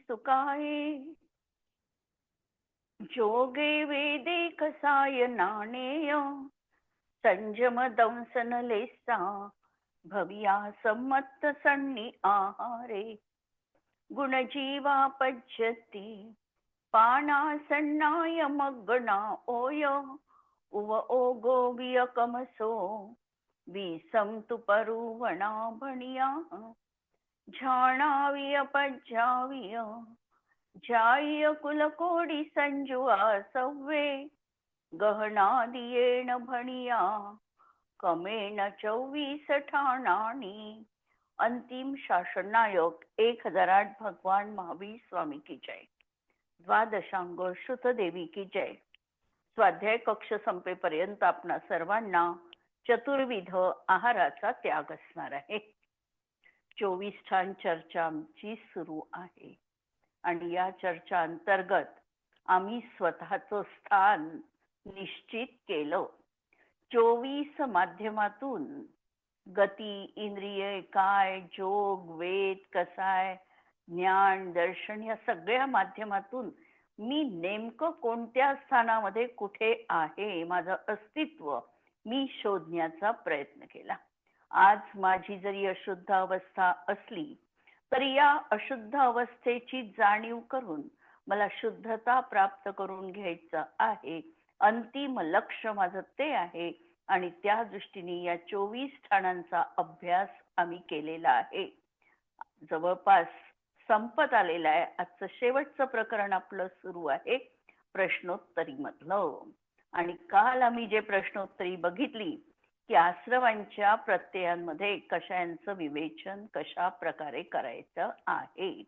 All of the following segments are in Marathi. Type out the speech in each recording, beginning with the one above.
सुकाये, जोगे वेदे कसाय नाणेय, संजम दंसन लेसा, भविया सम्मत सन्नी आहारे, गुणजीवा पज्यती, पाना सन्नाय मग्गना ओय, उव ओगो वियकमसो, विसम तु परुवणा भणिया, झाणाविय पज्जाविय, जाय कुलकोडी संजुआ सव्वे, गहनादियेण भणिया, कमेण 24 ठाणानी. अंतिम शासनायोग 1008 भगवान महावीर स्वामी की जय. द्वादशांग श्रुत देवी की जय. स्वाध्याय कक्ष संपेपर्यंत आपणा सर्वांना चतुर्विध आहाराचा त्याग असणार आहे. 24 ठाण चर्चा आमची सुरू आहे आणि या चर्चा अंतर्गत आम्ही स्वतःचं स्थान निश्चित केलं. 24 माध्यमातून गती, इंद्रिय, काय, जोग, वेद, कसाय, ज्ञान, दर्शन या सगळ्या माध्यमातून मी नेमकं कोणत्या स्थानामध्ये कुठे आहे, माझं अस्तित्व मी शोधण्याचा प्रयत्न केला. आज माझी जरी अशुद्ध अवस्था असली तरी या अशुद्ध अवस्थेची जाणीव करून मला शुद्धता प्राप्त करून घ्यायचं आहे. अंतिम लक्ष्य माझं ते आहे आणि त्या दृष्टीने या 24 ठाणांचा अभ्यास आम्ही केलेला आहे. जवळपास संपत आलेला आहे. आजचं शेवटचं प्रकरण आपलं सुरू आहे प्रश्नोत्तरी मधलं. आणि काल आम्ही जे प्रश्नोत्तरी बघितली की आश्रवांच्या प्रत्ययांमध्ये कशायांचं विवेचन कशा प्रकारे करायचं आहे.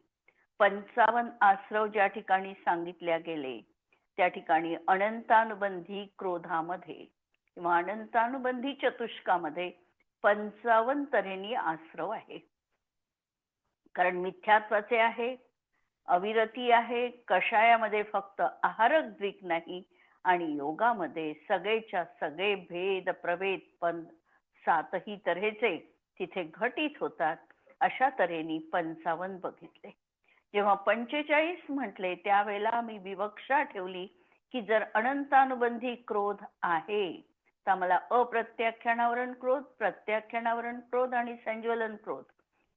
55 आश्रव ज्या ठिकाणी सांगितल्या गेले त्या ठिकाणी अनंतानुबंधी क्रोधामध्ये किंवा अनंतानुबंधी चतुष्कामध्ये 55 तऱ्हेनी आश्रव आहे. कारण मिथ्यात्वाचे आहे, अविरती आहे, कषायामध्ये फक्त आहारक द्विक नाही आणि योगामध्ये सगळेच्या सगळे भेद प्रभेद पण 7ही तऱ्हेचे तिथे घटित होतात. अशा तऱ्हेने 55 बघितले. जेव्हा 45 म्हटले त्यावेळेला मी विवक्षा ठेवली की जर अनंतानुबंधी क्रोध आहे तर मला अप्रत्याख्यानावरण क्रोध, प्रत्याख्यानावरण क्रोध आणि संज्वलन क्रोध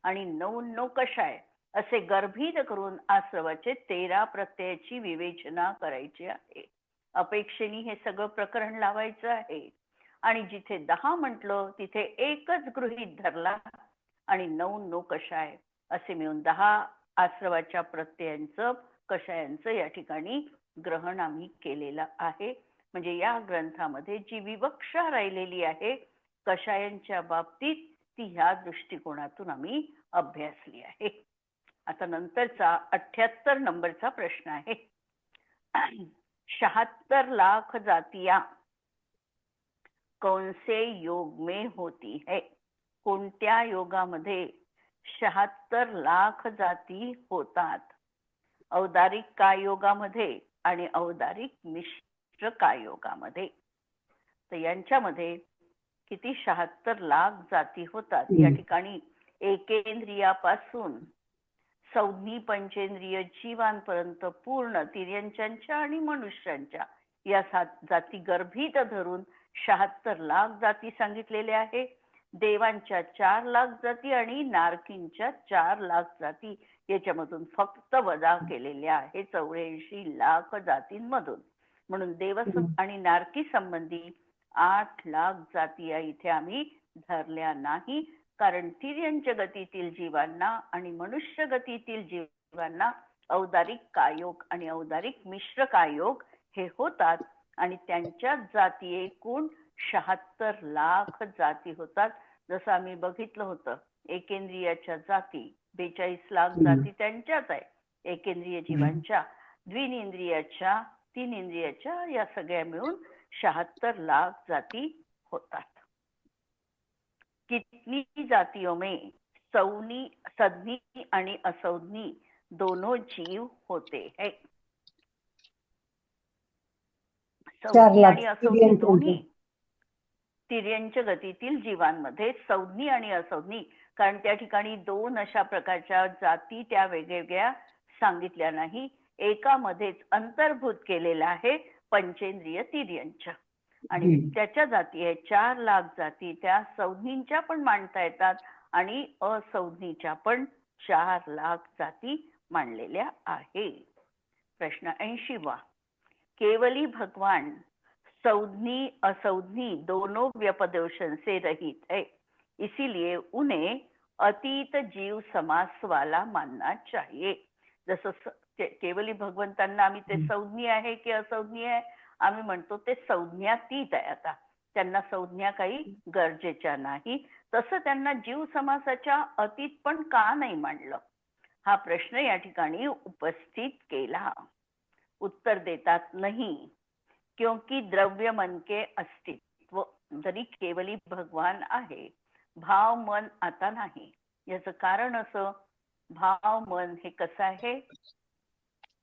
आणि 9 कषाय असे गर्भित करून आश्रवाचे 13 प्रत्ययाची विवेचना करायची आहे. अपेक्षेने हे सगळं प्रकरण लावायचं आहे. आणि जिथे 10 म्हटलं तिथे एकच गृहीत धरला आणि 9 कषाय असे मिळून 10 आश्रवाच्या प्रत्ययांचं कषायांचं या ठिकाणी ग्रहण आम्ही केलेलं आहे. म्हणजे या ग्रंथामध्ये जी विवक्षा राहिलेली आहे कषायांच्या बाबतीत ती ह्या दृष्टिकोनातून आम्ही अभ्यासली आहे. आता नंतरचा 78 नंबरचा प्रश्न आहे. 76 लाख जातियां कौनसे योग में होती है. कोणत्या योगामध्ये 76 लाख जाती होतात. औदारिक काय योगामध्ये आणि औदारिक मिश्र काय योगामध्ये. तर यांच्यामध्ये किती 76 लाख जाती होतात. या ठिकाणी एकेंद्रियापासून संज्ञी पंचेंद्रिय जीवांपर्यंत पूर्ण तिर्यंच्या आणि मनुष्यांच्या या 7 जाती गर्भित धरून 76 लाख जाती सांगितलेल्या आहे. देवांच्या 4 लाख जाती आणि नारकींच्या 4 लाख जाती याच्यामधून फक्त वजा केलेल्या आहे 84 लाख जातींमधून. म्हणून देव आणि नारकी संबंधी 8 लाख जाती इथे आम्ही धरल्या नाही. कारण तिर्यंच गतीतील जीवांना आणि मनुष्य गतीतील जीवांना औदारिक कायोग आणि औदारिक मिश्र कायोग हे होतात आणि त्यांच्या जाती एकूण 76 लाख जाती होतात. जसं आम्ही बघितलं होतं एकेंद्रियाच्या जाती 42 लाख जाती त्यांच्याच आहे एकेंद्रिय जीवांच्या. द्विनेंद्रियाच्या, 3 इंद्रियाच्या या सगळ्या मिळून 76 लाख जाती होतात. कितनी जातियों में सौनी, सदनी आणि असौनी दोनों जीव होते हैं. सौनी आणि असौनी दोन्ही तिर्यंच गतीतील जीवांमध्ये सौनी आणि असौनी. कारण त्या ठिकाणी 2 अशा प्रकारच्या जाती त्या वेगवेगळ्या सांगितल्या नाही, एकामध्येच अंतर्भूत केलेला आहे पंचेंद्रिय तिर्यंच्या. आणि त्याच्या जाती आहेत 4,00,000 जाती, त्या संज्ञींच्या पण मांडता येतात आणि असंज्ञीच्या पण 4,00,000 जाती मांडलेल्या आहे. प्रश्न 80वा, केवली भगवान संज्ञी असंज्ञी दोनों व्यपदेशन से रहित है, इसीलिए उन्हें अतीत जीव समास वाला मानना चाहिए. जसं केवली भगवंतांना आम्ही ते संज्ञी आहे की असंज्ञी आहे आम्ही म्हणतो, ते संज्ञातीत आहे. आता त्यांना संज्ञा काही गरजेच्या नाही. तसं त्यांना जीव समासाच्या अतीत पण का नाही मांडलं, हा प्रश्न या ठिकाणी उपस्थित केला. उत्तर देतात नहीं, क्योंकि द्रव्य मन के अस्तित्व जरी केवली भगवान आहे, भाव मन आता नाही. याचं कारण असं, भाव मन हे कसं आहे,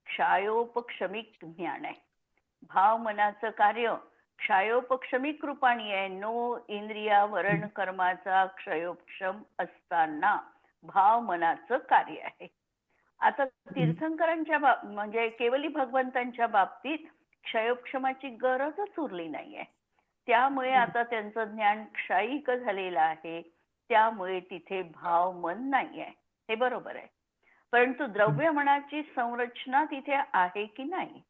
क्षायोपक्षमिक ज्ञान आहे. भाव मनाचं कार्य क्षयोपक्षमिक रूपाने आहे. नो इंद्रिया वरण कर्माचा क्षयोपक्षम असताना भाव मनाचं कार्य आहे. आता तीर्थंकरांच्या म्हणजे केवली भगवंतांच्या बाबतीत क्षयोपक्षमाची गरजच उरली नाहीये. त्यामुळे आता त्यांचं ज्ञान क्षयिक झालेलं आहे. त्यामुळे तिथे भाव मन नाही आहे, हे बरोबर आहे. परंतु द्रव्य मनाची संरचना तिथे आहे की नाही,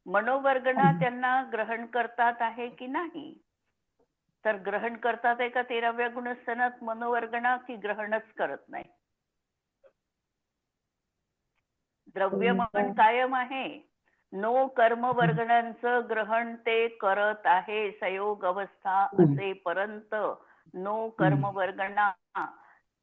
मनोवर्गणा त्यांना ग्रहण करतात आहे की नाही. तर ग्रहण करतात आहे का 13व्या गुणस्थानात मनोवर्गणा, की ग्रहणच करत नाही. द्रव्य मन कायम आहे. नो कर्म वर्गणांचं ग्रहण ते करत आहे. संयोग अवस्था असेपर्यंत नो कर्म वर्गणा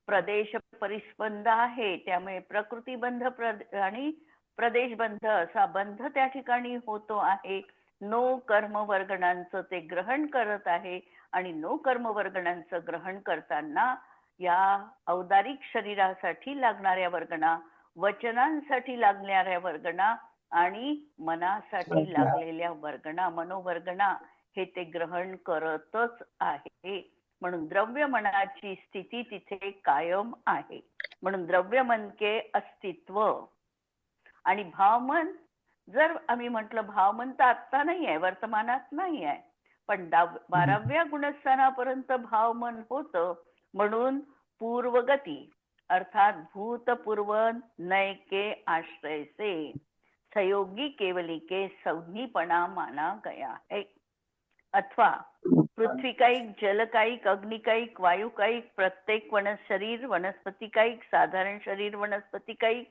प्रदेश परिस्पंद आहे. त्यामुळे प्रकृती बंध आणि प्रदेश बंध असा बंध त्या ठिकाणी होतो आहे. नो कर्म वर्गणांचं ते ग्रहण करत आहे आणि नो कर्म वर्गणांचं ग्रहण करताना या औदारिक शरीरासाठी लागणाऱ्या वर्गणा, वचनांसाठी लागणाऱ्या वर्गणा आणि मनासाठी लागलेल्या वर्गणा, मनोवर्गणा हे ते ग्रहण करतच आहे. म्हणून द्रव्य मनाची स्थिती तिथे कायम आहे. म्हणून द्रव्य मन के अस्तित्व आणि भावमन, जर आम्ही म्हटलं भावमन तर आत्ता नाही आहे, वर्तमानात नाही आहे, पण 12व्या गुणस्थानापर्यंत भावमन होतं. म्हणून पूर्वगती अर्थात भूतपूर्व नय के आश्रय से सहयोगी केवली के संज्ञीपणा माना गया है. अथवा पृथ्वीकायिक, जलकायिक, अग्निकायिक, वायुकायिक, प्रत्येक शरीर वनस्पतिकायिक, साधारण शरीर वनस्पतिकायिक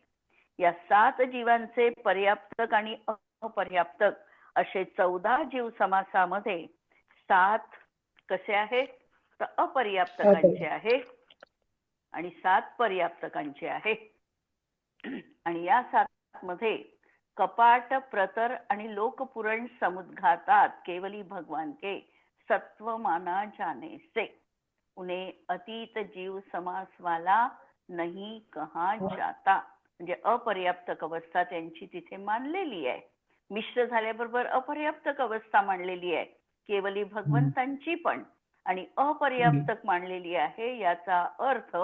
या 7 जीवांचे पर्याप्तक आणि अपर्याप्तक असे 14 जीव समासामध्ये 7 कसे आहेत, तर अपर्याप्तकांचे आहे आणि 7 पर्याप्तकांचे आहे. आणि या 7 मध्ये कपाट, प्रतर आणि लोकपुरण समुद्घातात केवली भगवान के सत्व माना जाने से उन्हें अतीत जीव समास वाला नहीं कहा जाता. म्हणजे अपर्याप्तक अवस्था त्यांची तिथे मानलेली आहे. मिश्र झाल्याबरोबर अपर्याप्तक अवस्था मानलेली आहे केवली भगवंतांची पण, आणि अपर्याप्तक मानलेली आहे. याचा अर्थ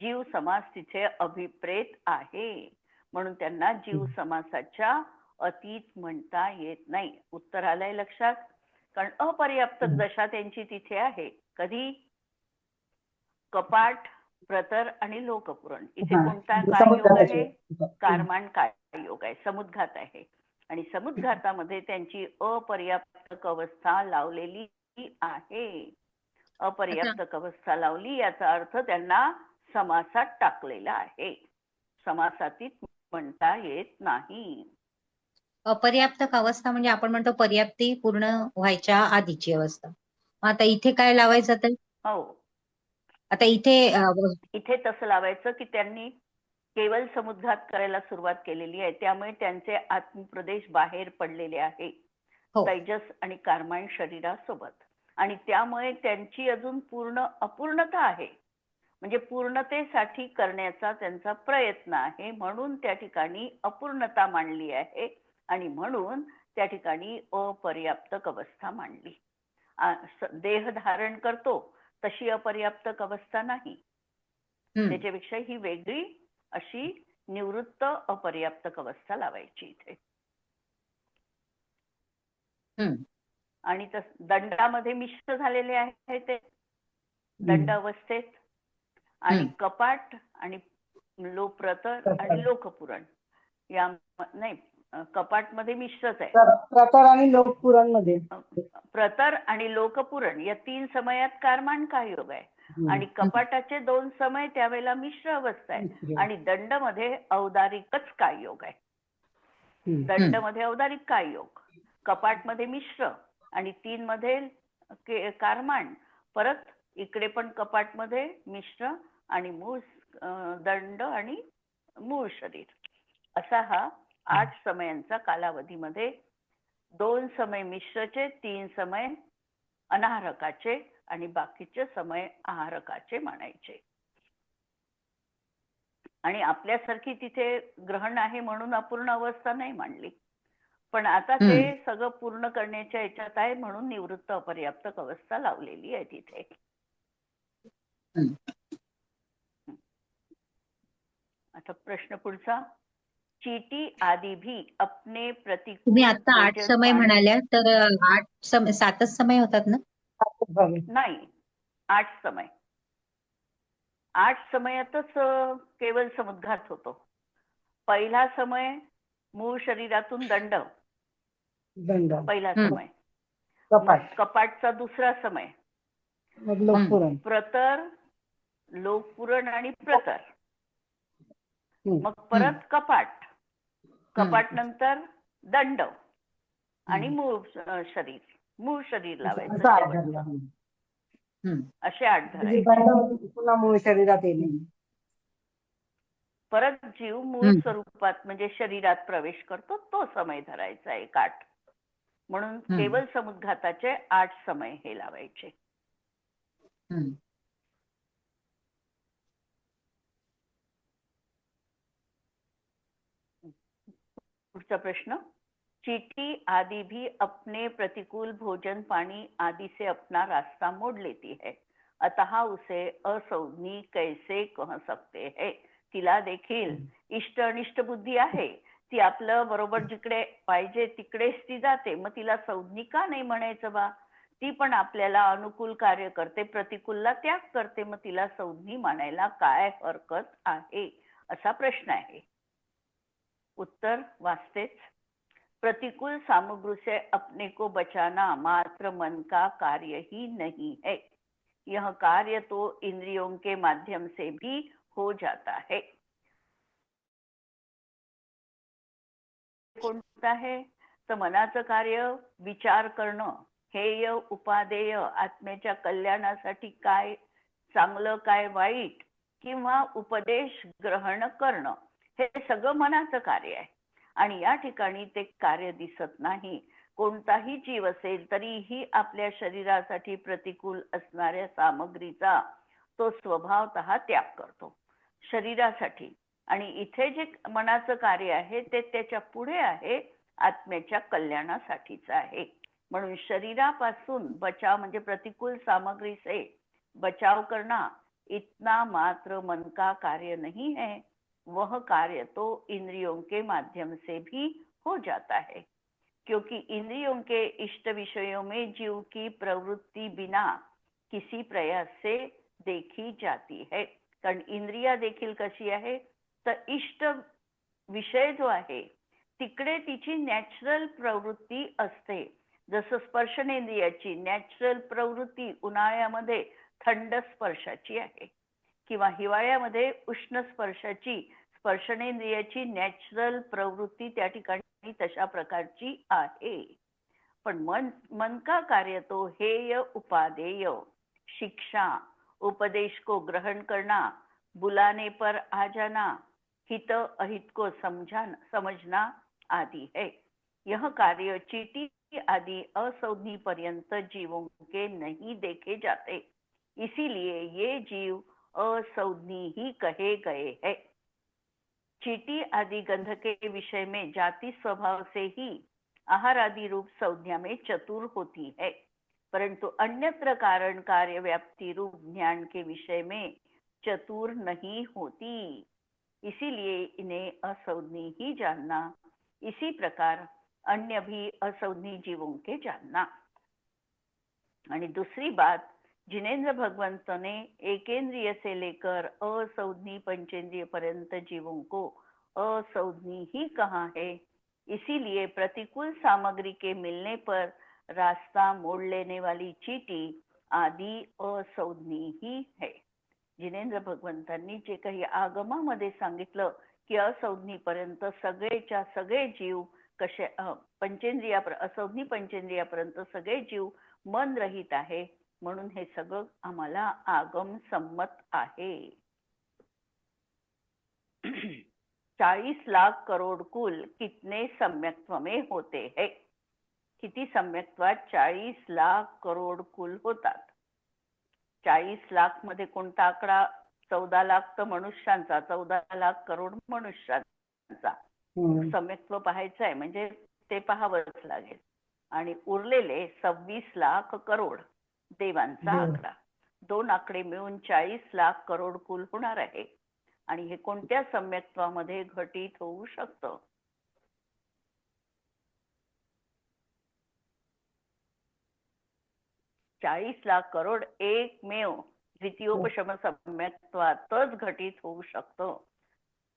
जीव समास तिथे अभिप्रेत आहे. म्हणून त्यांना जीव समासाच्या अतीत म्हणता येत नाही. उत्तर आलंय लक्षात? कारण अपर्याप्तक दशा त्यांची तिथे आहे. कधी? कपाट, प्रतर आणि लोकपुरण. इथे कोणता काय योग आहे? कारमान काय योग आहे? समुद्घात आहे. आणि समुद्घातामध्ये त्यांची अपर्याप्तक अवस्था लावलेली आहे. अपर्याप्तक अवस्था लावली याचा अर्थ त्यांना समासात टाकलेला आहे. समासातीत म्हणता येत नाही. अपर्याप्तक अवस्था म्हणजे आपण म्हणतो पर्याप्ती पूर्ण व्हायच्या आधीची अवस्था. आता इथे काय लावायचं तर? हो, आता इथे तसं लावायचं की त्यांनी केवळ समुद्घात करायला सुरुवात केलेली आहे. त्यामुळे त्यांचे आत्मप्रदेश बाहेर पडलेले आहे तैजस आणि कारमान शरीरासोबत, आणि त्यामुळे त्यांची अजून पूर्ण अपूर्णता आहे. म्हणजे पूर्णतेसाठी करण्याचा त्यांचा प्रयत्न आहे. म्हणून त्या ठिकाणी अपूर्णता मांडली आहे आणि म्हणून त्या ठिकाणी अपर्याप्तक अवस्था मांडली. देह धारण करतो तशी अपर्याप्तक अवस्था नाही, त्याच्यापेक्षा ही वेगळी अशी निवृत्त अपर्याप्तक अवस्था लावायची इथे. आणि दंडामध्ये मिश्र झालेले आहे ते दंड अवस्थेत, आणि कपाट आणि प्रतर आणि लोकपुरण या नाही, कपाट मध्ये मिश्रच आहे. प्रतर आणि लोकपुरण मध्ये प्रतर आणि लोकपुरण या 3 समयात कारमान काय योग आहे, आणि कपाटाचे 2 समय त्यावेळेला मिश्र अवस्था आहे, आणि दंड मध्ये औदारिकच काय योग आहे. दंड मध्ये औदारिक काय योग, कपाट मध्ये मिश्र आणि 3 मध्ये कारमान, परत इकडे पण कपाट मध्ये मिश्र आणि मूळ दंड आणि मूळ शरीर, असा हा 8 समयांचा कालावधीमध्ये 2 समय मिश्रचे, 3 समय अनाहरकाचे आणि बाकीचे समय आहारकाचे म्हणायचे. आणि आपल्यासारखी तिथे ग्रहण आहे म्हणून अपूर्ण अवस्था नाही मांडली, पण आता ते सगळं पूर्ण करण्याच्या याच्यात आहे म्हणून निवृत्त अपर्याप्तक अवस्था लावलेली आहे तिथे. आता प्रश्न पुढचा, चीटी आदि भी अपने तुम्ही प्रतिकूल आता 8 समय म्हणाल्या, तर 8 समय 7च समय होतात ना? नाही, 8 समय. 8 समयातच केवळ समुद्घात होतो. पहिला समय मूळ शरीरातून दंड पहिला समय, कपाटचा दुसरा समय, प्रतर, लोकपुरण आणि प्रतर, मग परत कपाट, कपाट नंतर दंड आणि मूळ शरीर लावायचं. असे 8 धरायचे. पुन्हा मूळ शरीरात येणे, परत जीव मूळ स्वरूपात म्हणजे शरीरात प्रवेश करतो तो समय धरायचा एक 8. म्हणून केवळ समुद्घाताचे 8 समय हे लावायचे. पुढचा प्रश्न, चीटी आदि भी अपने प्रतिकूल भोजन पानी आदि से अपना रास्ता मोड़ लेती है, अतः उसे असौज्ञी कैसे कह सकते हैं. तिला देखील इष्ट अनिष्ट बुद्धी आहे, ती आपलं बरोबर जिकडे पाहिजे तिकडेच ती जाते, मग तिला संज्ञी का नाही म्हणायचं बा. ती पण आपल्याला अनुकूल कार्य करते, प्रतिकूलला त्याग करते, मग तिला संज्ञी मानायला काय हरकत आहे, असा प्रश्न आहे. उत्तर वाचतेच, प्रतिकूल सामग्री से अपने को बचाना मात्र मन का कार्य ही नहीं है, यह कार्य तो इंद्रियों के माध्यम से भी हो जाता है. कोणतं आहे तर मनाचं कार्य विचार करणं, हेय उपादेय, आत्म्याच्या कल्याणासाठी काय चांगलं काय वाईट किंवा उपदेश ग्रहण करणं, हे सगळं मनाचं कार्य आहे. आणि या ठिकाणी ते कार्य दिसत नाही. कोणताही जीव असेल तरीही आपल्या शरीरासाठी प्रतिकूल असणाऱ्या सामग्रीचा तो स्वभावतः त्याग करतो शरीरासाठी. आणि इथे जे मनाचं कार्य आहे ते त्याच्या पुढे आहे, आत्म्याच्या कल्याणासाठीच आहे. म्हणून शरीरापासून बचाव म्हणजे प्रतिकूल सामग्री से बचाव करना इतना मात्र मन का कार्य नहीं है, वह कार्य तो इंद्रियों के माध्यम से भी हो जाता है, क्योंकि इंद्रियों के इष्ट विषयों में जीव की प्रवृत्ति बिना किसी प्रयास से देखी जाती है. कारण इंद्रिया देखील कशी आहे तर इष्ट विषय जो आहे तिकडे तिची नॅचरल प्रवृत्ती असते. जसं स्पर्शनेंद्रियाची नॅचरल प्रवृत्ती उन्हाळ्यामध्ये थंड स्पर्शाची आहे किंवा हिवाळ्यामध्ये उष्ण स्पर्शाची, स्पर्शनेंद्रियाची नॅचरल प्रवृत्ती त्या ठिकाणी तशा प्रकारची आहे. पण मन का कार्य तो हेय उपादेय, शिक्षा, उपदेश को ग्रहण करना, बुलाने पर आ जाना, हित अहित को समझना आदि है. यह कार्य चीटी आदि असौज्ञी पर्यंत जीवों के नहीं देखे जाते, इसीलिए ये जीव असौज्ञी ही कहे गए हैं. चीटी आदि गंध के विषय में जाति स्वभाव से ही आहार आदि रूप संज्ञा में चतुर होती है, परंतु अन्यत्र कारण कार्य व्याप्ति रूप ज्ञान के विषय में चतुर नहीं होती. इसीलिए इन्हें असौधनी ही जानना, इसी प्रकार अन्य भी असौधनी जीवों के जानना। आणि दूसरी बात, जिनेन्द्र भगवंत ने एकेंद्रिय से लेकर असौधनी पंचेंद्रिय पर्यंत जीवों को असौधनी ही कहा है। इसीलिए प्रतिकूल सामग्री के मिलने पर रास्ता मोड़ लेने वाली चीटी आदि असौधनी ही है। जिनेंद्र भगवंतांनी जे काही आगमामध्ये सांगितलं की असौधनी पर्यंत सगळेच्या सगळे जीव कसे असौधनी पंचेंद्रियापर्यंत सगळे जीव मन रहित आहे, म्हणून हे सगळं आम्हाला आगम संमत आहे। 40 लाख करोड कुल कितने सम्यक्त्व में होते हैं? किती सम्यक्त्वात 40 लाख करोड कुल होतात? 40 लाख मध्ये कोणता आकडा? 14 लाख तर मनुष्यांचा, 14 लाख करोड मनुष्यांचा। सम्यक्त्व पाहायचं आहे म्हणजे ते पाहावंच लागेल। आणि उरलेले 26 लाख करोड देवांचा आकडा, दोन आकडे मिळून 40 लाख करोड कुल होणार आहे। आणि हे कोणत्या सम्यक्त्वामध्ये घटित होऊ शकतं? चाळीस लाख करोड एकमेव द्वितीयोपशम सम्यक्त्वातच घटित होऊ शकतं,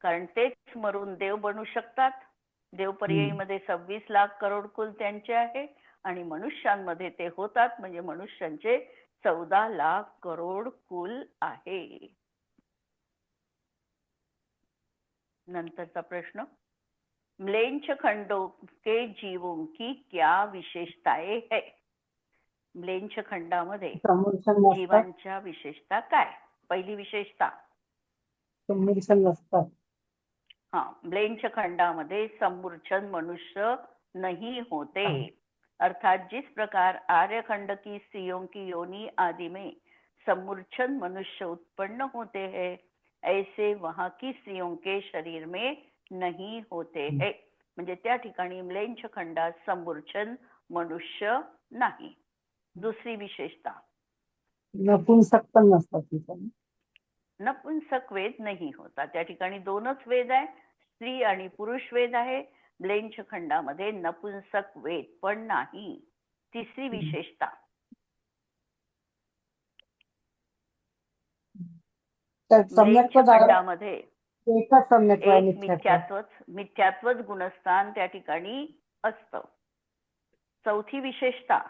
कारण तेच मरून देव बनू शकतात। देवपर्यायीमध्ये 26 लाख करोड कुल त्यांचे आहे आणि मनुष्यांमध्ये ते होतात, म्हणजे मनुष्यांचे 14 लाख करोड कुल आहे। नंतरचा प्रश्न, म्लेच्छ खंडों के जीवों की क्या विशेषताएं है? म्लेच्छ खंडामध्ये जीवांच्या विशेषता काय? पहिली विशेषता, म्लेच्छ खंडामध्ये सम्मूर्छन मनुष्य नहीं होते। अर्थात जिस प्रकार आर्यखंड की स्त्रियों की योनि आदि में सम्मूर्छन मनुष्य उत्पन्न होते हैं, ऐसे वहां की स्त्रियों के शरीर में नहीं होते हैं। म्हणजे त्या ठिकाणी म्लेच्छ खंडात सम्मूर्छन मनुष्य नाही। दुसरी विशेषता, नपुंसक पण नसतात, नपुंसक वेद नहीं होता। त्या ठिकाणी दोनच वेद आहे, स्त्री आणि पुरुष वेद आहे। म्लेच्छ खंडामध्ये नपुंसक वेद पण नाही। तिसरी विशेषता, म्लेच्छ खंडामध्ये एक मिथ्यात्वच गुणस्थान त्या ठिकाणी असतं। चौथी विशेषता,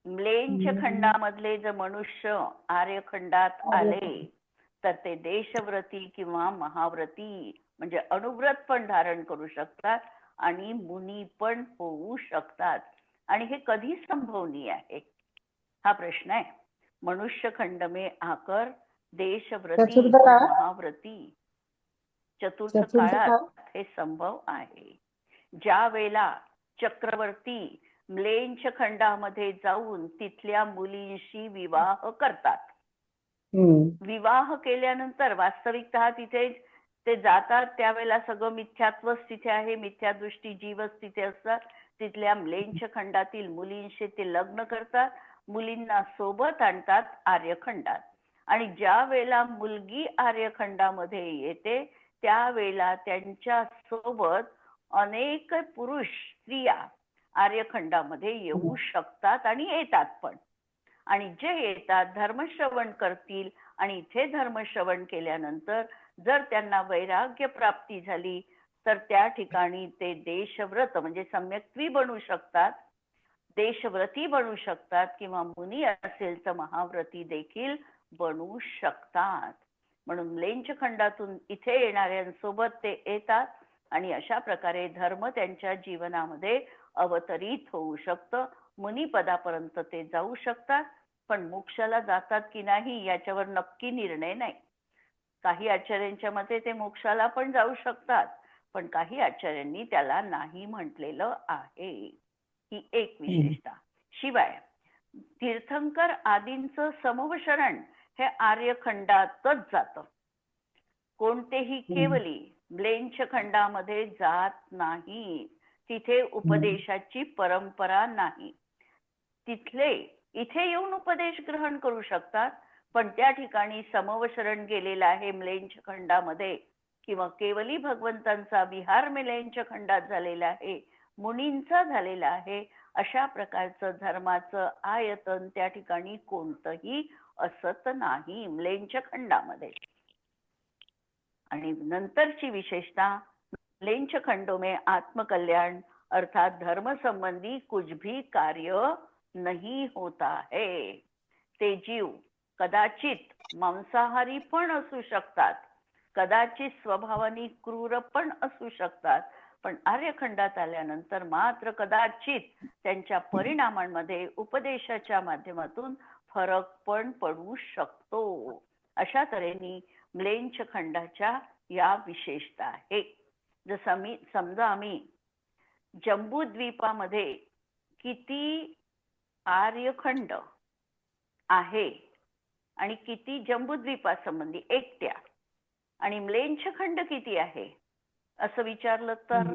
म्लेच्छ खंडामधले जर मनुष्य आर्यखंडात आले तर ते देशव्रती किंवा महाव्रती म्हणजे अनुव्रत पण धारण करू शकतात आणि मुनी पण होऊ शकतात। आणि हे कधी संभवनीय आहे हा प्रश्न आहे। मनुष्य खंड में आकर देशव्रती और महाव्रती चतुर्थ काळात हे संभव आहे। ज्या वेळेला चक्रवर्ती म्लेच्छ खंडामध्ये जाऊन तिथल्या मुलींशी विवाह करतात, विवाह केल्यानंतर वास्तविकतः तिथे ते जातात त्यावेळेला सगळं मिथ्यात्वच तिथे आहे, मिथ्यादृष्टी जीवच तिथे असतात। तिथल्या म्लेच्छ खंडातील मुलींशी ते लग्न करतात, मुलींना सोबत आणतात आर्यखंडात। आणि ज्या वेळेला मुलगी आर्यखंडामध्ये येते त्यावेळेला त्यांच्या सोबत अनेक पुरुष स्त्रिया आर्यखंडामध्ये येऊ शकतात आणि येतात पण। आणि जे येतात धर्मश्रवण करतील आणि इथे धर्मश्रवण केल्यानंतर जर त्यांना वैराग्य प्राप्ती झाली तर त्या ठिकाणी ते देशव्रत म्हणजे सम्यक्त्वी बनू शकतात, देशव्रती बनू शकतात किंवा मुनी असेल तर महाव्रती देखील बनू शकतात। म्हणून म्लेच्छ खंडातून इथे येणाऱ्यांसोबत ते येतात आणि अशा प्रकारे धर्म त्यांच्या जीवनामध्ये अवतरित होऊ शकतं। मुनी पदापर्यंत ते जाऊ शकतात, पण मोक्षाला जातात की नाही याच्यावर नक्की निर्णय नाही। काही आचार्यांच्या मते ते मोक्षाला पण जाऊ शकतात, पण काही आचार्यांनी त्याला नाही म्हटलेलं आहे। ही एक विशेषता। शिवाय तीर्थंकर आदींचं समवशरण हे आर्यखंडातच जातं, कोणतेही केवली म्लेच्छ खंडामध्ये जात नाही। तिथे उपदेशाची परंपरा नाही, तिथले इथे येऊन उपदेश ग्रहण करू शकतात, पण त्या ठिकाणी समवशरण गेलेला आहे म्लेंछ खंडामध्ये, किंवा केवली भगवंतांचा विहार म्लेंछ खंडात झालेला आहे, मुनींचा झालेला आहे. अशा प्रकारचं धर्माचं आयतन त्या ठिकाणी कोणतंही असत नाही म्लेंछ खंडामध्ये. आणि नंतरची विशेषता, म्लेंछ खंडों में आत्मकल्याण अर्थात धर्म संबंधी कुछ भी कार्य नहीं होता है. ते जीव कदाचित मांसाहारी पण असू शकतात, कदाचित स्वभावाने क्रूर पण असू शकतात, पण आर्यखंडात आल्यानंतर मात्र कदाचित त्यांच्या परिणामांमध्ये उपदेशाच्या माध्यमातून फरक पण पडू शकतो. अशा तऱ्हेने म्लेंछ खंडाच्या या विशेषता आहे. जसं समजा आम्ही जम्बूद्वीपामध्ये किती आर्यखंड आहे आणि किती जम्बूद्वीपासंबंधी एकट्या, आणि म्लेंछ खंड किती आहे असं विचारलं तर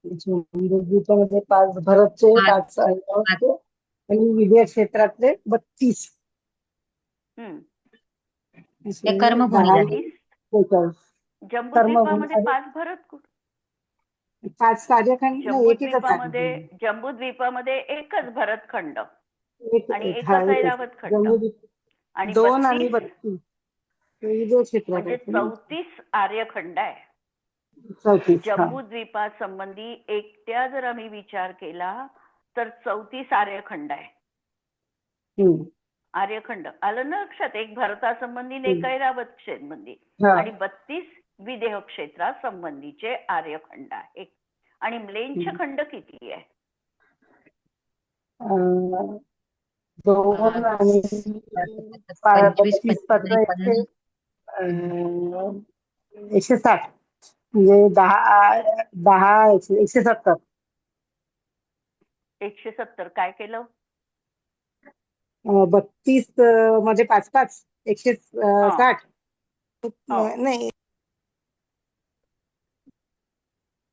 जम्बूद्वीपामध्ये 5 भरतचे, 5 ऐरावतचे आणि विजय क्षेत्रातले 32 ते कर्मभूमी 10 झाले. 42 जम्बूद्वीपामध्ये 5 भरत कुठे? 5 कार्यखंड नाही, एकच जम्बूद्वीपामध्ये आहे. जम्बूद्वीपामध्ये एकच भरतखंड आणि एक एकच ऐरावत खंड जम्बूद्वीप आणि 2 आणि 32 32 विजय क्षेत्रात म्हणजे 34 आर्यखंड आहे. 34 जम्बूद्वीपासंबंधी एकट्या जर आम्ही विचार केला तर 34 आर्यखंड आहे. आर्यखंड आलं ना लक्षात? एक भरतासंबंधी, एक ऐरावत संबंधी आणि 32 विदेह क्षेत्रासंबंधीचे आर्यखंड आहे. आणि म्लेंछ खंड किती आहे? 2 आणि 25 32 160 म्हणजे 10 170. 170 काय केलं? 32 मध्ये 5 160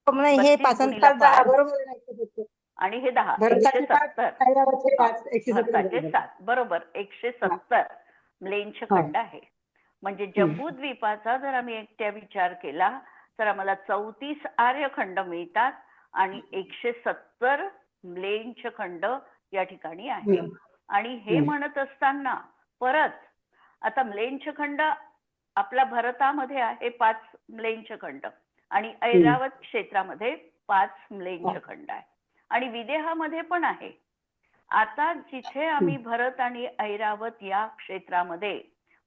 नाही हे 5 आणि 5 10 बरोबर आहे. आणि हे 10 भरताचे 170 5 7 बरोबर 170 म्लेंछ खंड आहे. म्हणजे जम्बूद्वीपाचा जर आम्ही एकट्या विचार केला तर आम्हाला 34 आर्यखंड मिळतात आणि 170 म्लेंछ खंड या ठिकाणी आहे. आणि हे म्हणत असताना परत आता म्लेंछ खंड आपला भरतामध्ये आहे 5 म्लेंछ खंड आणि ऐरावत क्षेत्रामध्ये 5 म्लेंछ खंड आहे आणि विदेहामध्ये पण आहे. आता जिथे आम्ही भरत आणि ऐरावत या क्षेत्रामध्ये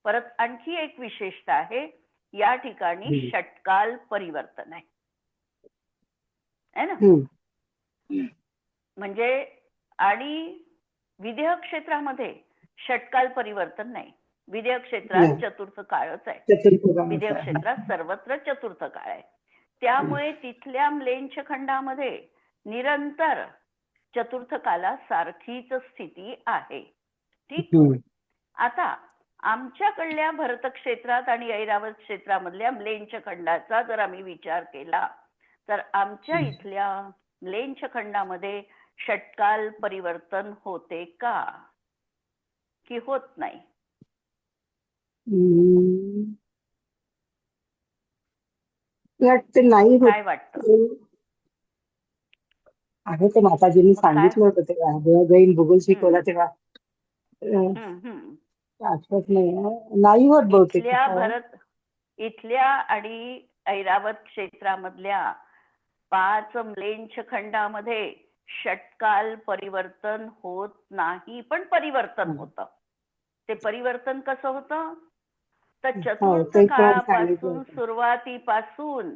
परत आणखी एक विशेषता आहे, या ठिकाणी षटकाल परिवर्तन आहे ना. म्हणजे आणि विदेह क्षेत्रामध्ये षटकाल परिवर्तन नाही. विदेह क्षेत्रात चतुर्थ काळच आहे. विदेह क्षेत्रात सर्वत्र चतुर्थ काळ आहे. त्यामुळे तिथल्या म्लेंछ खंडामध्ये निरंतर चतुर्थ काला सारखीच स्थिती आहे. ठीक. आता आमच्याकडल्या भरत क्षेत्रात आणि ऐरावत क्षेत्रामधल्या म्लेंछ खंडाचा जर आम्ही विचार केला तर आमच्या इथल्या म्लेंछ खंडामध्ये षटकाल परिवर्तन होते का की होत नाही? नाही होत. काय वाटतं? आहे ते माताजींनी सांगितलं होतं तेव्हा जैन भूगोल शिकवला तेव्हा आठवत नाही होत बहुतेक. इथल्या आणि ऐरावत क्षेत्रामधल्या 5 म्लेंछ खंडामध्ये षटकाल परिवर्तन होत नाही, पण परिवर्तन होतं. ते परिवर्तन कसं होतं तर चतुर्थ काळापासून सुरुवातीपासून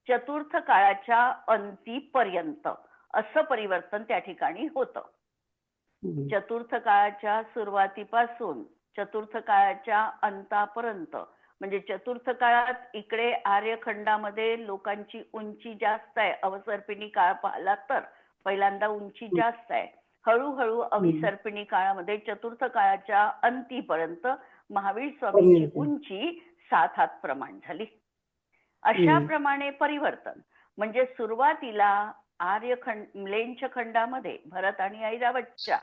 चतुर्थ काळाच्या अंतीपर्यंत असं परिवर्तन त्या ठिकाणी होतं. चतुर्थ काळाच्या सुरुवातीपासून चतुर्थ काळाच्या अंतापर्यंत म्हणजे चतुर्थ काळात इकडे आर्यखंडामध्ये लोकांची उंची जास्त आहे. अवसर्पिणी काळ पाहिला तर पहिल्यांदा उंची जास्त आहे. हळूहळू अविसर्पिणी काळामध्ये चतुर्थ काळाच्या अंतीपर्यंत महावीर स्वामींची उंची 7 हात प्रमाण झाली. अशा प्रमाणे परिवर्तन म्हणजे सुरुवातीला आर्यखंड म्लेंछ खंडामध्ये भरत आणि ऐरावतच्या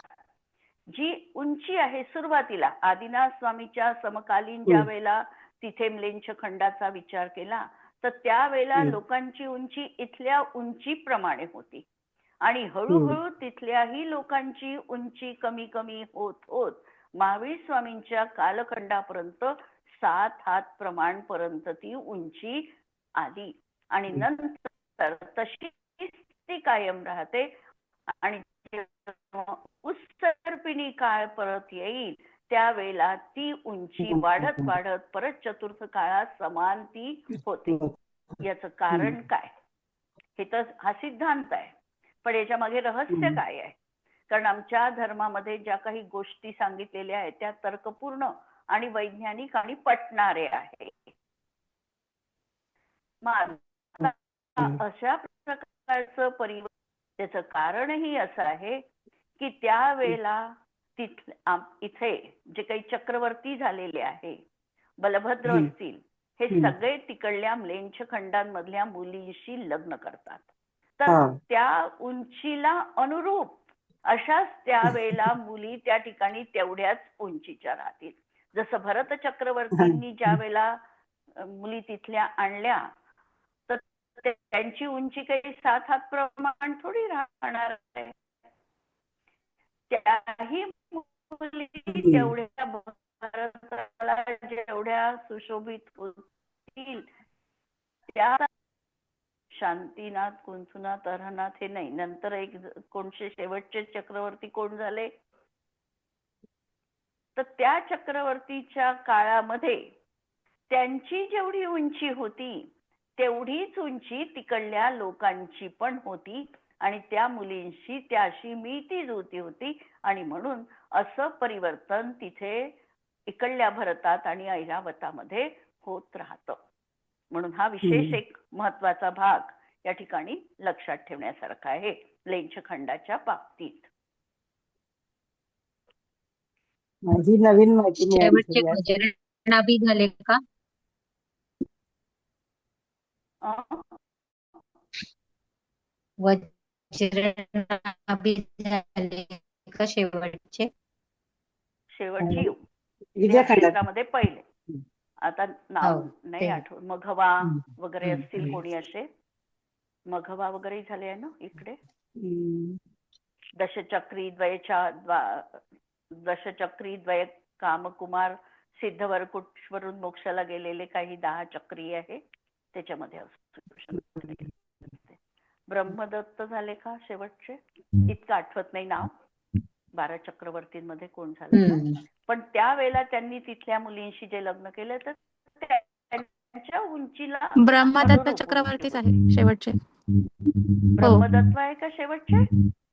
जी उंची आहे सुरुवातीला आदिनाथ स्वामीच्या समकालीन ज्या वेळेला तिथे म्लेंछ खंडाचा विचार केला तर त्यावेळेला लोकांची उंची इथल्या उंचीप्रमाणे होती आणि हळूहळू तिथल्याही लोकांची उंची कमी कमी होत होत महावीर स्वामींच्या कालखंडापर्यंत 7 हात प्रमाणपर्यंत ती उंची आली आणि नंतर तशीच ती कायम राहते आणि उत्सर्पिणी काळ परत येईल त्यावेळेला ती उंची वाढत वाढत परत चतुर्थ काळात समान ती होते. याचं कारण काय? हे तर हा सिद्धांत आहे पण याच्या मागे रहस्य काय आहे? कारण आमच्या धर्मामध्ये ज्या काही गोष्टी सांगितलेल्या आहेत त्या तर्कपूर्ण आणि वैज्ञानिक आणि पटणारे आहे. मग अशा प्रकारचं परिवर्तन त्याचं कारणही असं आहे की त्यावेळेला इथे जे काही चक्रवर्ती झालेले आहे बलभद्र असतील हे सगळे तिकडल्या म्लेंछ खंडांमधल्या मुलींशी लग्न करतात तर त्या उंचीला अनुरूप अशाच त्यावेळेला मुली त्या ठिकाणी तेवढ्याच उंचीच्या राहतील. जसं भरत चक्रवर्तींनी ज्या वेळेला मुली तिथल्या आणल्या तर त्यांची उंची काही 7 हात प्रमाण थोडी राहणार आहे. त्याही मुली तेवढ्या भारताला जेवढ्या सुशोभित होतील त्या शांतीनाथ कुंथुनाथ अरहनाथ हे नाही नंतर एक कोणचे शेवटचे चक्रवर्ती कोण झाले तर त्या चक्रवर्तीच्या काळामध्ये त्यांची जेवढी उंची होती तेवढीच उंची तिकडल्या लोकांची पण होती आणि त्या मुलींशी त्याशी मिळती जुळती होती आणि म्हणून असं परिवर्तन तिथे इकडल्या भरतात आणि ऐरावतामध्ये होत राहतं. म्हणून हा विशेष एक महत्वाचा भाग या ठिकाणी लक्षात ठेवण्यासारखा आहे म्लेंछ खंडाच्या बाबतीत. माझी नवीन माहिती शेवटचे मिळाली. वज्रनाभी झाले का? वज्रनाभी झाले का शेवटचे? शेवटची विजय क्षेत्रामध्ये पहिले आता नाव नाही ते. आठवत मघवा वगैरे असतील कोणी असे मघवा वगैरे झाले आहे ना इकडे दशचक्री द्वय कामकुमार सिद्धवरकुटवरून मोक्षाला गेलेले काही 10 चक्री आहे त्याच्यामध्ये असू ब्रह्मदत्त झाले का शेवटचे इतकं आठवत नाही नाव 12 चक्रवर्तींमध्ये कोण झालं पण त्यावेळेला त्यांनी तिथल्या मुलींशी जे लग्न केलं तर त्यांच्या उंचीला ब्रह्मदत्त चक्रवर्तीच आहे शेवटचे. ब्रह्मदत्त आहे का शेवटचे?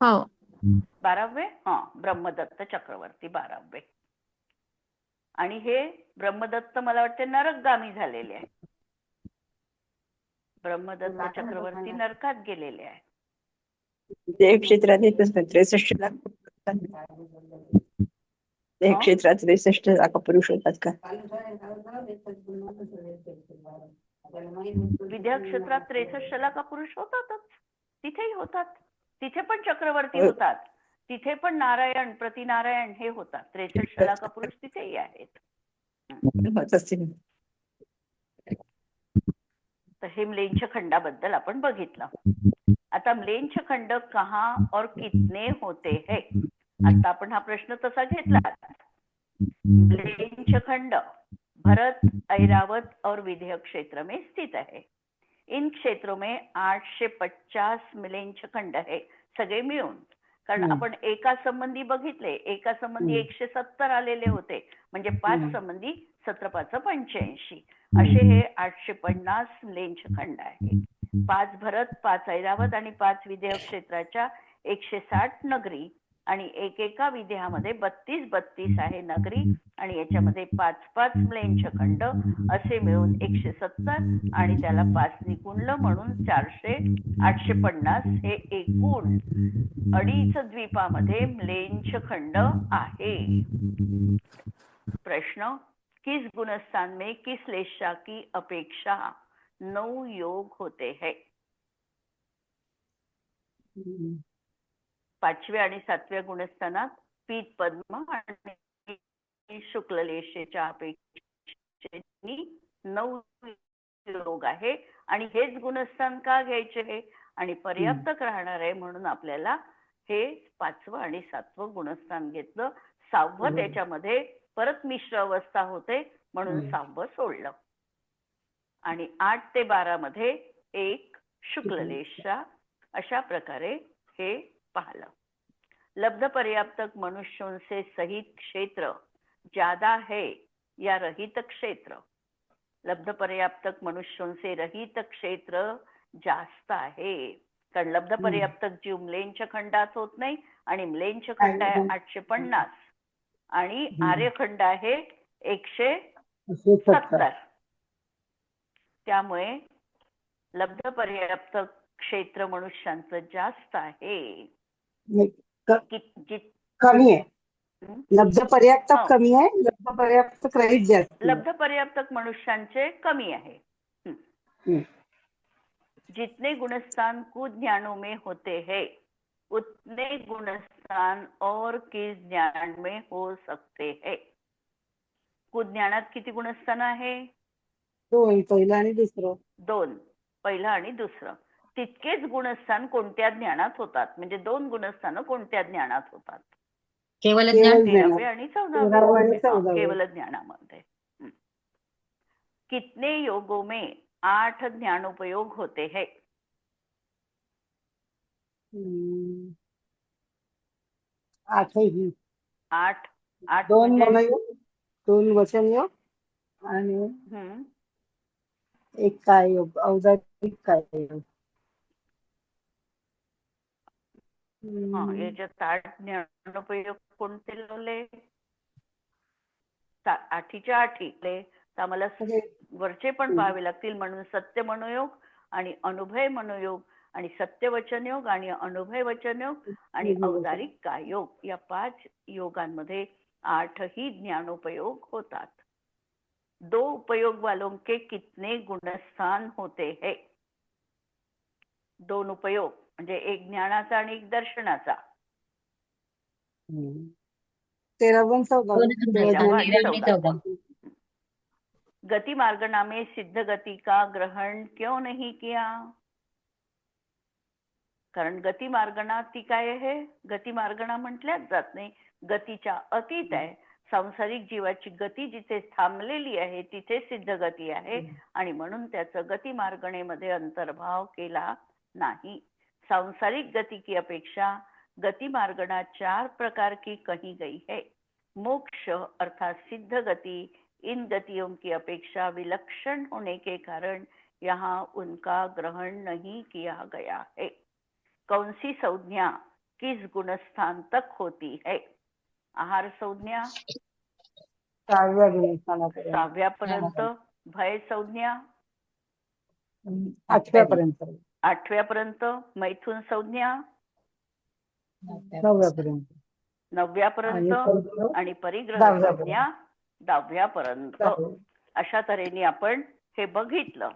हो 12वे हा ब्रह्मदत्त चक्रवर्ती 12वे आणि हे ब्रह्मदत्त मला वाटते नरकगामी झालेले आहे. ब्रह्मदत्त चक्रवर्ती नरकात गेलेले आहे. देव क्षेत्रात 63 लाख देव क्षेत्रात 63 लाख पुरुष होतात का? विद्या क्षेत्रात 63 लाख पुरुष होतातच तिथेही होतात तिथे पण चक्रवर्ती होतात तिथे पण नारायण प्रतिनारायण हे होतात 63 लाख पुरुष तिथेही आहेत. तर हे म्लेंछ खंडाबद्दल आपण बघितलं. आता म्लेंछ खंड कहाँ और कितने होते हैं आता आपण हा प्रश्न तसा घेतला. म्लेंछ खंड भरत ऐरावत और विंध्य क्षेत्र में स्थित है. इन क्षेत्रों में 850 म्लेंछ खंड है सगळे मिळून कारण आपण एका संबंधी बघितले एका संबंधी 170 आलेले होते म्हणजे 5 संबंधी 17 85 असे हे 850 म्लेंछ खंड आहे. 5 भरत 5 ऐरावत आणि 5 विदेह क्षेत्राच्या 160 नगरी आणि एकेका विदेहामध्ये 32 आहे नगरी आणि याच्यामध्ये 5 म्लेंछ खंड असे मिळून 170 आणि त्याला 5 ने गुणलं म्हणून 400 850 हे एकूण 2.5 द्वीपामध्ये म्लेंछ खंड आहे. प्रश्न किस गुणस्थान में किस लेशा की अपेक्षा 9 योग होते हैं? 5व्या आणि 7व्या गुणस्थानात पीत पद्म आणि शुक्ललेशेच्या अपेक्षेने 9 योग आहे आणि हेच गुणस्थान का घ्यायचे हे आणि पर्याप्तक राहणार आहे म्हणून आपल्याला हे 5वं आणि 7वं गुणस्थान घेतलं. 6वं त्याच्यामध्ये परत मिश्र अवस्था होते म्हणून 6वं सोडलं आणि 8 ते 12 मध्ये एक शुक्ललेशा. अशा प्रकारे हे पाहलं. लब्ध पर्याप्तक मनुष्यों से सहित क्षेत्र ज्यादा है या रहित क्षेत्र. लब्ध पर्याप्तक मनुष्यों से रहित क्षेत्र जास्त आहे कारण लब्ध पर्याप्तक जीव म्लेंछ खंडात होत नाही आणि म्लेंछ खंड आहे 850 आणि आर्यखंड आहे 170. त्यामुळे लब्ध पर्याप्तक क्षेत्र मनुष्यांचं जास्त आहे. कमी आहे. लब्ध पर्याप्तक कमी आहे, लब्ध पर्याप्तक रहित जास्त. लब्ध पर्याप्तक मनुष्यांचे कमी आहे. जितने गुणस्थान कुछ ज्ञानों में होते हैं उतने गुणस्थान और किस ज्ञान में हो सकते हैं. कुछ ज्ञानात किती गुणस्थान आहे? 2. पहिलं आणि दुसरं. 2. पहिलं आणि दुसरं. तितकेच गुणस्थान कोणत्या ज्ञानात होतात म्हणजे 2 गुणस्थान कोणत्या ज्ञानात होतात? केवल ज्ञान. 13वे आणि 14वे केवल ज्ञानामध्ये. कितने योगों में 8 ज्ञानोपयोग होते हैं? 8ही. 8 2 म्हणजे मनयोग, 2 वचनयोग आणि एक काय योग, औदारिक काय योग. याच्यात 8 ज्ञानोपयोग कोणते लावले? 8च्या 8 तर आम्हाला वरचे पण पाहावे लागतील म्हणून सत्य मनोयोग आणि अनुभय मनोयोग आणि सत्य वचन योग आणि अनुभय वचन योग आणि औदारिक काय योग या 5 योगांमध्ये 8ही ज्ञानोपयोग होतात. 2 उपयोग वालों के कितने गुणस्थान होते हैं? 2 उपयोग म्हणजे एक ज्ञानाचा आणि एक दर्शनाचा. 13वा 14वा. गति मार्गणा में सिद्ध गति का ग्रहण क्यों नहीं किया? कारण गती मार्गणा ती काय आहे? गती मार्गणा म्हटल्याच जात नाही. गतीच्या अतीत आहे. सांसारिक जीवाची गती जिथे थांबलेली आहे तिथे सिद्ध गती आहे आणि म्हणून त्याचं गती मार्गणेमध्ये अंतर्भाव केला नाही. सांसारिक गति की अपेक्षा गति मार्गणा 4 प्रकार की कही गई है. मोक्ष अर्थात सिद्ध गति इन गतियों की अपेक्षा विलक्षण होने के कारण यहाँ उनका ग्रहण नहीं किया गया है. कौन सी संज्ञा किस गुणस्थान तक होती है? आहार संज्ञा 6व्या गुणस्थानापर्यंत. 6व्यापर्यंत. भय संज्ञा 8व्यापर्यंत. 8व्यापर्यंत. मैथुन संज्ञा 9व्यापर्यंत. 9व्यापर्यंत आणि परिग्रह संज्ञा 10व्यापर्यंत. अशा तऱ्हेने आपण हे बघितलं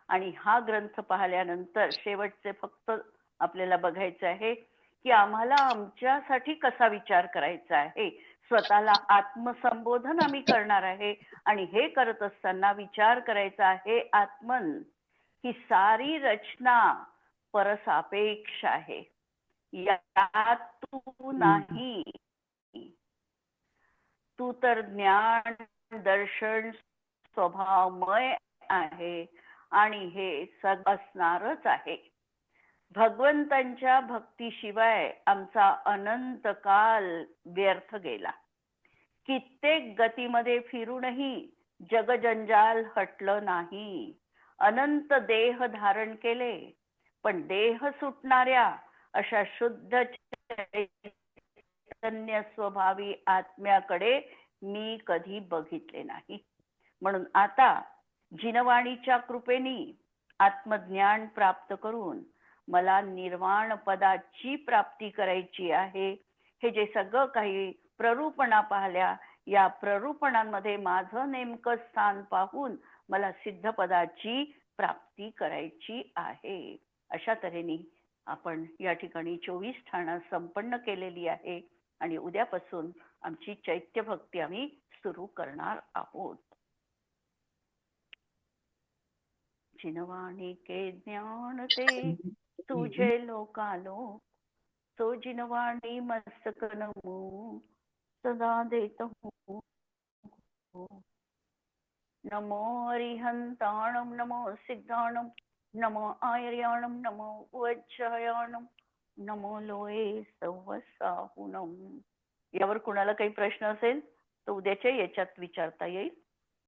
आणि हा ग्रंथ पाहिल्यानंतर शेवटचे फक्त आपल्याला बघायचं आहे की आम्हाला आमच्यासाठी कसा विचार करायचा आहे. स्वतःला आत्मसंबोधन आम्ही करणार आहे आणि हे करत असताना विचार करायचा आहे आत्मन ही सारी रचना परसापेक्ष आहे. यात तू नाही. तू तर ज्ञान दर्शन स्वभावमय आहे आणि हे सगळं असणारच आहे. भगवंतांच्या भक्तीशिवाय आमचा अनंत काल व्यर्थ गेला. कित्येक गतीमध्ये फिरूनही जगजंजाल हटलं नाही. अनंत देह धारण केले पण देह सुटणाऱ्या अशा शुद्ध चैतन्य स्वभावी आत्म्याकडे मी कधी बघितले नाही. म्हणून आता जिनवाणीच्या कृपेने आत्मज्ञान प्राप्त करून मला निर्वाण पदाची प्राप्ती करायची आहे. हे जे सगळं काही प्ररूपणा पाहिल्या या प्ररूपणांमध्ये माझं नेमकं स्थान पाहून मला सिद्ध पदाची प्राप्ती करायची आहे. अशा तऱ्हेने आपण या ठिकाणी 24 ठाणं संपन्न केलेली आहे. आणि उद्यापासून आमची चैत्य भक्ती आम्ही सुरू करणार आहोत. जिनवाणी के ज्ञान ते तुझे लोकालो, तो जिनवाणी मस्तक नमो सदा देत हो. नमो अरिहंताणम, नमो सिद्धाणम, नमो आयर्याणम, नमो वज्रायाणम, नमो लोये सवसाहुनम. यावर कुणाला काही प्रश्न असेल तर उद्याच्या याच्यात विचारता येईल.